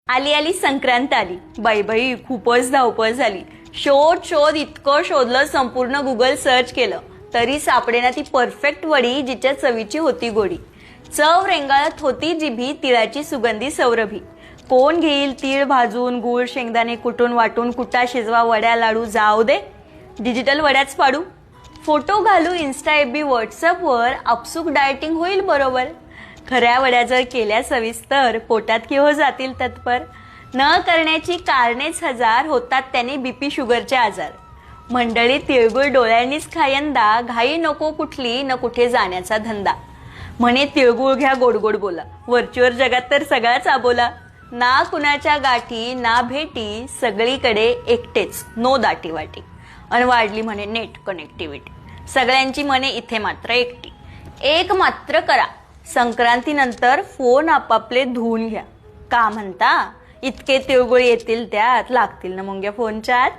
आली आली संक्रांत आली. बाई बाई खूपच धावपळ झाली. शोध इतकं शोधलं, संपूर्ण गुगल सर्च केलं, तरी सापडेना ती परफेक्ट वडी जिच्या चवीची होती गोडी. चव रेंगाळत होती जिभी, तिळाची सुगंधी सौरभी. कोण घेईल तीळ भाजून, गूळ शेंगदाणे कुटून वाटून, कुटा शिजवा वड्या लाडू, जाऊ दे डिजिटल वड्याच पाडू. फोटो घालू इन्स्टा एफबी व्हॉट्सअपवर, आपसूक डायटिंग होईल बरोबर. खऱ्या वड्या जर केल्या सविस्तर, पोटात की हो जातील तत्पर. न करण्याची कारणेच हजार, होतात त्याने बीपी शुगरचे आजार. मंडळी तिळगुळ डोळ्यांनीच खायंदा, घाई नको कुठली न कुठे जाण्याचा धंदा. म्हणे तिळगुळ घ्या गोड गोड बोला, वरचीवर जगात तर सगळाच आबोला. ना कुणाच्या गाठी ना भेटी, सगळीकडे एकटेच नो दाटी वाटी. अन वाढली म्हणे नेट कनेक्टिव्हिटी, सगळ्यांची मने इथे मात्र एकटी. एक मात्र करा, संक्रांतीनंतर फोन आपापले धुवून घ्या. का म्हणता, इतके तिळगुळ येतील त्यात, लागतील ना मुंग्या फोनच्यात.